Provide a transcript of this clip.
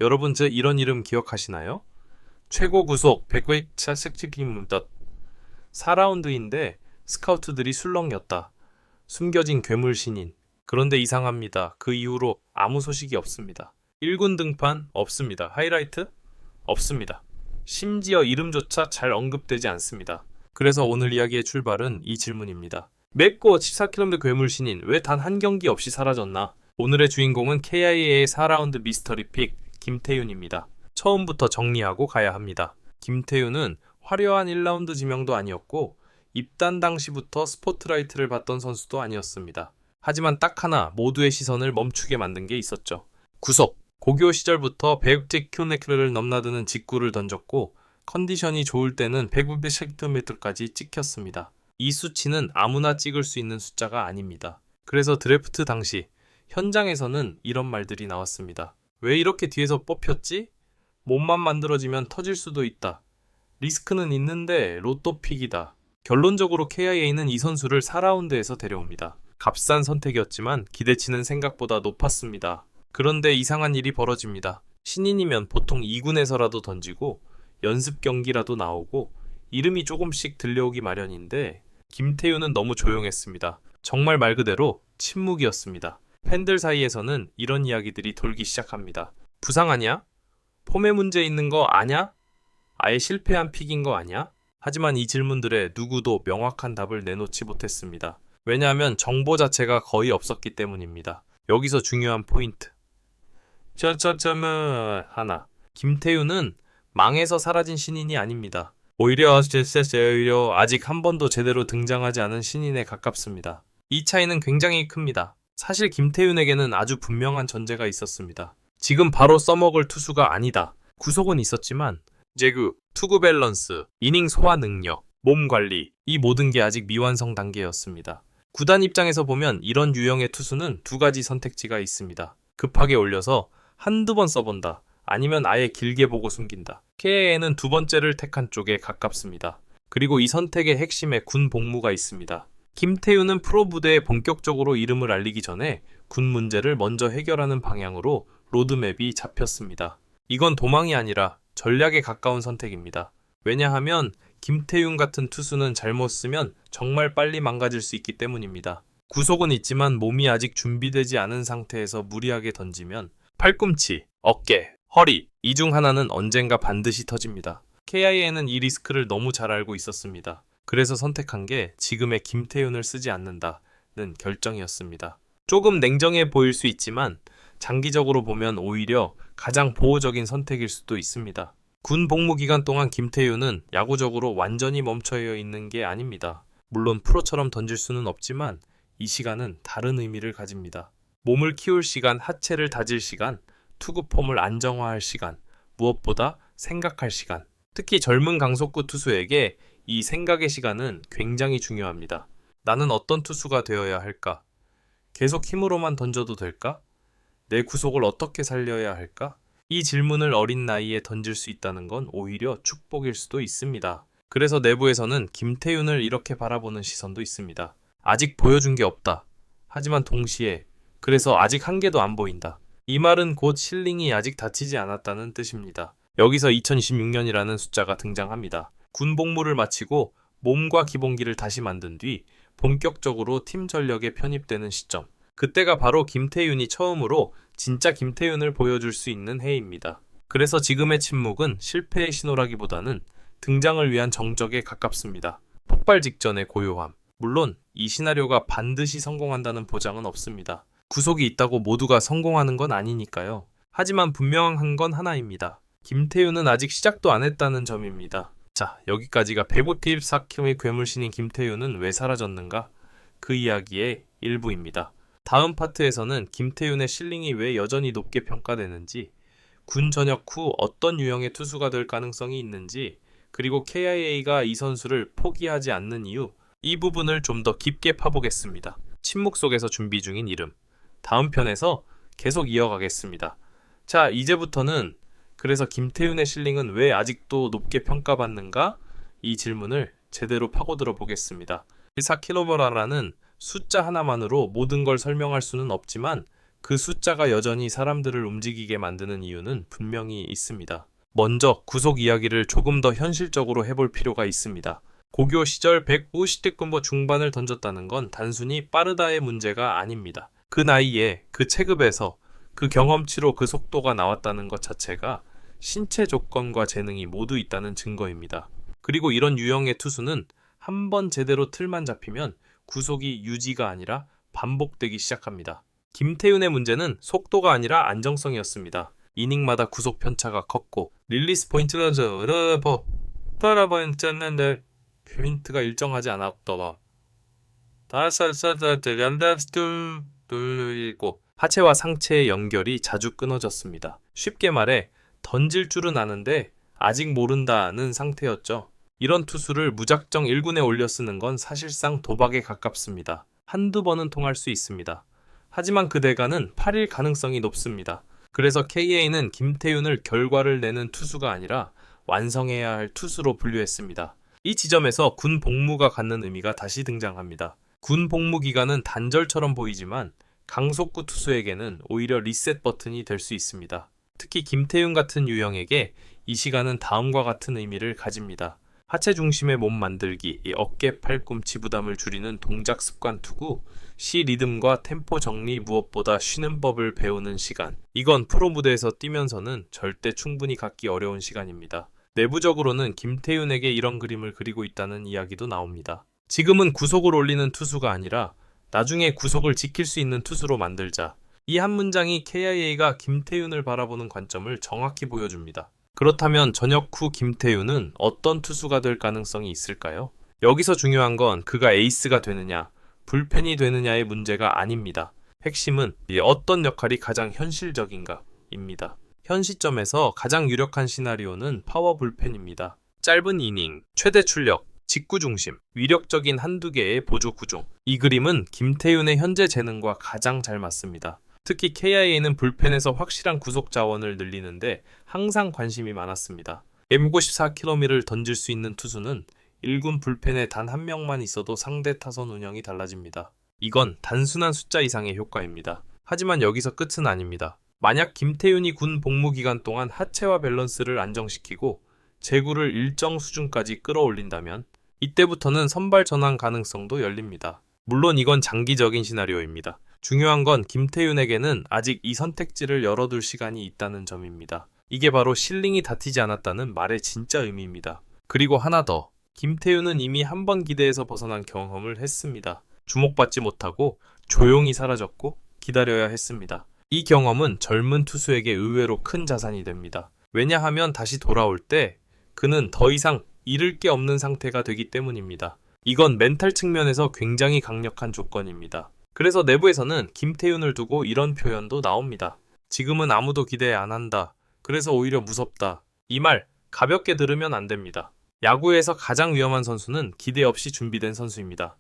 여러분 이런 이름 기억하시나요? 최고 구속 100회차 색치기문덧 4라운드인데 스카우트들이 술렁였다. 숨겨진 괴물 신인. 그런데 이상합니다. 그 이후로 아무 소식이 없습니다. 1군 등판 없습니다. 하이라이트 없습니다. 심지어 이름조차 잘 언급되지 않습니다. 그래서 오늘 이야기의 출발은 이 질문입니다. 맵고 14km 괴물 신인 왜 단 한 경기 없이 사라졌나? 오늘의 주인공은 KIA의 4라운드 미스터리 픽 김태윤입니다. 처음부터 정리하고 가야 합니다. 김태윤은 화려한 1라운드 지명도 아니었고 입단 당시부터 스포트라이트를 받던 선수도 아니었습니다. 하지만 딱 하나 모두의 시선을 멈추게 만든 게 있었죠. 구속! 고교 시절부터 160km를 넘나드는 직구를 던졌고 컨디션이 좋을 때는 150km까지 찍혔습니다. 이 수치는 아무나 찍을 수 있는 숫자가 아닙니다. 그래서 드래프트 당시 현장에서는 이런 말들이 나왔습니다. 왜 이렇게 뒤에서 뽑혔지? 몸만 만들어지면 터질 수도 있다. 리스크는 있는데 로또 픽이다. 결론적으로 KIA는 이 선수를 4라운드에서 데려옵니다. 값싼 선택이었지만 기대치는 생각보다 높았습니다. 그런데 이상한 일이 벌어집니다. 신인이면 보통 2군에서라도 던지고 연습 경기라도 나오고 이름이 조금씩 들려오기 마련인데 김태윤은 너무 조용했습니다. 정말 말 그대로 침묵이었습니다. 팬들 사이에서는 이런 이야기들이 돌기 시작합니다. 부상 아냐? 폼에 문제 있는 거 아냐? 아예 실패한 픽인 거 아냐? 하지만 이 질문들에 누구도 명확한 답을 내놓지 못했습니다. 왜냐하면 정보 자체가 거의 없었기 때문입니다. 여기서 중요한 포인트. 하나. 김태윤은 망해서 사라진 신인이 아닙니다. 오히려 아직 한 번도 제대로 등장하지 않은 신인에 가깝습니다. 이 차이는 굉장히 큽니다. 사실 김태윤에게는 아주 분명한 전제가 있었습니다. 지금 바로 써먹을 투수가 아니다. 구속은 있었지만 제구, 투구 밸런스, 이닝 소화 능력, 몸 관리 이 모든 게 아직 미완성 단계였습니다. 구단 입장에서 보면 이런 유형의 투수는 두 가지 선택지가 있습니다. 급하게 올려서 한두 번 써본다. 아니면 아예 길게 보고 숨긴다. KA에는 두 번째를 택한 쪽에 가깝습니다. 그리고 이 선택의 핵심에 군 복무가 있습니다. 김태윤은 프로 무대에 본격적으로 이름을 알리기 전에 군 문제를 먼저 해결하는 방향으로 로드맵이 잡혔습니다. 이건 도망이 아니라 전략에 가까운 선택입니다. 왜냐하면 김태윤 같은 투수는 잘못 쓰면 정말 빨리 망가질 수 있기 때문입니다. 구속은 있지만 몸이 아직 준비되지 않은 상태에서 무리하게 던지면 팔꿈치, 어깨, 허리 이 중 하나는 언젠가 반드시 터집니다. KIA는 이 리스크를 너무 잘 알고 있었습니다. 그래서 선택한 게 지금의 김태윤을 쓰지 않는다는 결정이었습니다. 조금 냉정해 보일 수 있지만 장기적으로 보면 오히려 가장 보호적인 선택일 수도 있습니다. 군 복무 기간 동안 김태윤은 야구적으로 완전히 멈춰 있는 게 아닙니다. 물론 프로처럼 던질 수는 없지만 이 시간은 다른 의미를 가집니다. 몸을 키울 시간, 하체를 다질 시간, 투구 폼을 안정화할 시간, 무엇보다 생각할 시간. 특히 젊은 강속구 투수에게 이 생각의 시간은 굉장히 중요합니다. 나는 어떤 투수가 되어야 할까? 계속 힘으로만 던져도 될까? 내 구속을 어떻게 살려야 할까? 이 질문을 어린 나이에 던질 수 있다는 건 오히려 축복일 수도 있습니다. 그래서 내부에서는 김태윤을 이렇게 바라보는 시선도 있습니다. 아직 보여준 게 없다. 하지만 동시에 그래서 아직 한 개도 안 보인다. 이 말은 곧 실링이 아직 닫히지 않았다는 뜻입니다. 여기서 2026년이라는 숫자가 등장합니다. 군 복무를 마치고 몸과 기본기를 다시 만든 뒤 본격적으로 팀 전력에 편입되는 시점. 그때가 바로 김태윤이 처음으로 진짜 김태윤을 보여줄 수 있는 해입니다. 그래서 지금의 침묵은 실패의 신호라기보다는 등장을 위한 정적에 가깝습니다. 폭발 직전의 고요함. 물론 이 시나리오가 반드시 성공한다는 보장은 없습니다. 구속이 있다고 모두가 성공하는 건 아니니까요. 하지만 분명한 건 하나입니다. 김태윤은 아직 시작도 안 했다는 점입니다. 자, 여기까지가 154km의 괴물신인 김태윤은 왜 사라졌는가? 그 이야기의 일부입니다. 다음 파트에서는 김태윤의 실링이 왜 여전히 높게 평가되는지, 군 전역 후 어떤 유형의 투수가 될 가능성이 있는지, 그리고 KIA가 이 선수를 포기하지 않는 이유, 이 부분을 좀 더 깊게 파보겠습니다. 침묵 속에서 준비 중인 이름. 다음 편에서 계속 이어가겠습니다. 자, 이제부터는 그래서 김태윤의 실링은 왜 아직도 높게 평가받는가? 이 질문을 제대로 파고들어 보겠습니다. 14km라는 숫자 하나만으로 모든 걸 설명할 수는 없지만 그 숫자가 여전히 사람들을 움직이게 만드는 이유는 분명히 있습니다. 먼저 구속 이야기를 조금 더 현실적으로 해볼 필요가 있습니다. 고교 시절 150대급부 중반을 던졌다는 건 단순히 빠르다의 문제가 아닙니다. 그 나이에 그 체급에서 그 경험치로 그 속도가 나왔다는 것 자체가 신체 조건과 재능이 모두 있다는 증거입니다. 그리고 이런 유형의 투수는 한 번 제대로 틀만 잡히면 구속이 유지가 아니라 반복되기 시작합니다. 김태윤의 문제는 속도가 아니라 안정성이었습니다. 이닝마다 구속 편차가 컸고 릴리스 포인트가 따라봤는데 포인트가 일정하지 않았더라. 돌리고 하체와 상체의 연결이 자주 끊어졌습니다. 쉽게 말해 던질 줄은 아는데 아직 모른다는 상태였죠. 이런 투수를 무작정 1군에 올려 쓰는 건 사실상 도박에 가깝습니다. 한두 번은 통할 수 있습니다. 하지만 그 대가는 8일 가능성이 높습니다. 그래서 KA는 김태윤을 결과를 내는 투수가 아니라 완성해야 할 투수로 분류했습니다. 이 지점에서 군 복무가 갖는 의미가 다시 등장합니다. 군 복무 기간은 단절처럼 보이지만 강속구 투수에게는 오히려 리셋 버튼이 될 수 있습니다. 특히 김태윤 같은 유형에게 이 시간은 다음과 같은 의미를 가집니다. 하체 중심의 몸 만들기, 어깨, 팔꿈치 부담을 줄이는 동작 습관 투구, 시 리듬과 템포 정리, 무엇보다 쉬는 법을 배우는 시간. 이건 프로 무대에서 뛰면서는 절대 충분히 갖기 어려운 시간입니다. 내부적으로는 김태윤에게 이런 그림을 그리고 있다는 이야기도 나옵니다. 지금은 구속을 올리는 투수가 아니라 나중에 구속을 지킬 수 있는 투수로 만들자. 이 한 문장이 KIA가 김태윤을 바라보는 관점을 정확히 보여줍니다. 그렇다면 전역 후 김태윤은 어떤 투수가 될 가능성이 있을까요? 여기서 중요한 건 그가 에이스가 되느냐, 불펜이 되느냐의 문제가 아닙니다. 핵심은 어떤 역할이 가장 현실적인가입니다. 현 시점에서 가장 유력한 시나리오는 파워 불펜입니다. 짧은 이닝, 최대 출력, 직구 중심, 위력적인 한두 개의 보조 구종. 이 그림은 김태윤의 현재 재능과 가장 잘 맞습니다. 특히 KIA는 불펜에서 확실한 구속 자원을 늘리는데 항상 관심이 많았습니다. 154km를 던질 수 있는 투수는 1군 불펜에 단 한 명만 있어도 상대 타선 운영이 달라집니다. 이건 단순한 숫자 이상의 효과입니다. 하지만 여기서 끝은 아닙니다. 만약 김태윤이 군 복무 기간 동안 하체와 밸런스를 안정시키고 제구를 일정 수준까지 끌어올린다면 이때부터는 선발 전환 가능성도 열립니다. 물론 이건 장기적인 시나리오입니다. 중요한 건 김태윤에게는 아직 이 선택지를 열어둘 시간이 있다는 점입니다. 이게 바로 실링이 다치지 않았다는 말의 진짜 의미입니다. 그리고 하나 더, 김태윤은 이미 한 번 기대에서 벗어난 경험을 했습니다. 주목받지 못하고 조용히 사라졌고 기다려야 했습니다. 이 경험은 젊은 투수에게 의외로 큰 자산이 됩니다. 왜냐하면 다시 돌아올 때 그는 더 이상 잃을 게 없는 상태가 되기 때문입니다. 이건 멘탈 측면에서 굉장히 강력한 조건입니다. 그래서 내부에서는 김태윤을 두고 이런 표현도 나옵니다. 지금은 아무도 기대 안 한다. 그래서 오히려 무섭다. 이 말 가볍게 들으면 안 됩니다. 야구에서 가장 위험한 선수는 기대 없이 준비된 선수입니다.